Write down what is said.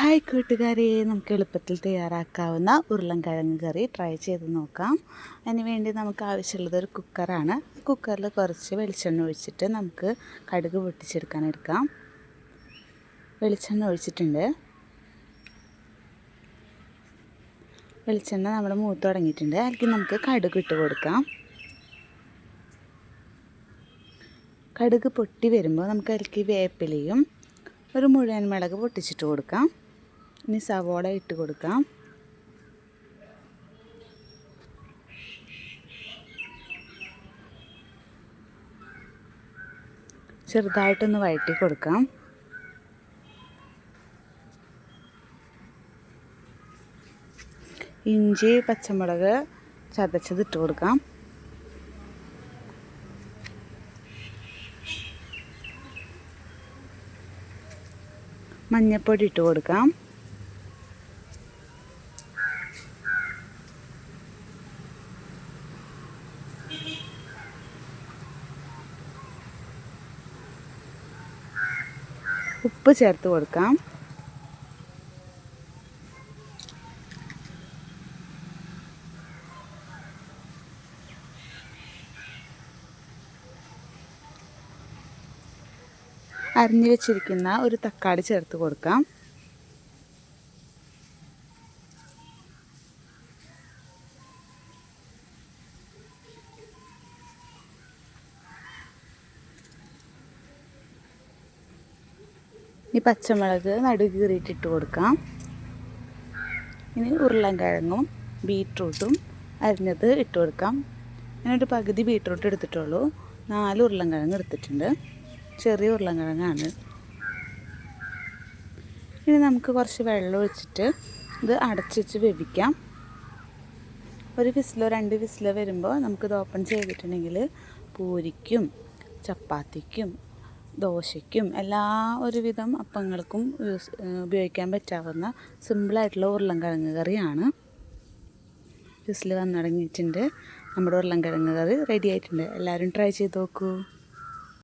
Hi കൂട്ടുകാരെ, നമുക്ക് എളുപ്പത്തിൽ തയ്യാറാക്കാവുന്ന ഉരുളൻകിഴങ്ങ് കറി ട്രൈ ചെയ്ത് നോക്കാം. അതിന് വേണ്ടി നമുക്ക് ആവശ്യമുള്ളത് ഒരു കുക്കറാണ്. കുക്കറിൽ കുറച്ച് വെളിച്ചെണ്ണ ഒഴിച്ചിട്ട് നമുക്ക് കടുക് പൊട്ടിച്ചെടുക്കാം. വെളിച്ചെണ്ണ ഒഴിച്ചിട്ടുണ്ട്. വെളിച്ചെണ്ണ നമ്മൾ മൂത്ത് തുടങ്ങിയിട്ടുണ്ട്. അതിലേക്ക് നമുക്ക് കടുക് ഇട്ട് കൊടുക്കാം. കടുക് പൊട്ടി വരുമ്പോൾ നമുക്ക് അതിലേക്ക് വേപ്പിലയും ഒരു മുഴുവൻ മുളക് പൊട്ടിച്ചിട്ട് കൊടുക്കാം. ഇനി സവോള ഇട്ട് കൊടുക്കാം. ചെറുതായിട്ടൊന്ന് വഴറ്റി കൊടുക്കാം. ഇഞ്ചി പച്ചമുളക് ചതച്ചതിട്ട് കൊടുക്കാം. മഞ്ഞൾപ്പൊടി ഇട്ട് കൊടുക്കാം. ഉപ്പ് ചേർത്ത് കൊടുക്കാം. അരിഞ്ഞു വെച്ചിരിക്കുന്ന ഒരു തക്കാളി ചേർത്ത് കൊടുക്കാം. ഇനി പച്ചമുളക് നടുക്ക് കീറിയിട്ടിട്ട് കൊടുക്കാം. ഇനി ഉരുളൻകിഴങ്ങും ബീട്രൂട്ടും അരിഞ്ഞത് ഇട്ട് കൊടുക്കാം. ഞാനൊരു പകുതി ബീട്രൂട്ട് എടുത്തിട്ടുള്ളൂ. 4 ഉരുളൻകിഴങ്ങ് എടുത്തിട്ടുണ്ട്. ചെറിയ ഉരുളൻകിഴങ്ങാണ്. ഇനി നമുക്ക് കുറച്ച് വെള്ളം ഒഴിച്ചിട്ട് ഇത് അടച്ച് വെച്ച് വേവിക്കാം. ഒരു വിസിലോ 2 വിസിലോ വരുമ്പോൾ നമുക്കിത് ഓപ്പൺ ചെയ്തിട്ടുണ്ടെങ്കിൽ പൂരിക്കും ചപ്പാത്തിക്കും ദോശയ്ക്കും എല്ലാ ഒരുവിധം അപ്പങ്ങൾക്കും ഉപയോഗിക്കാൻ പറ്റാവുന്ന സിമ്പിളായിട്ടുള്ള ഉരുളൻകിഴങ്ങ് കറിയാണ്. വിസിൽ വന്നു തുടങ്ങിയിട്ടുണ്ട്. നമ്മുടെ ഉരുളൻകിഴങ്ങ് കറി റെഡി ആയിട്ടുണ്ട്. എല്ലാവരും ട്രൈ ചെയ്ത് നോക്കൂ.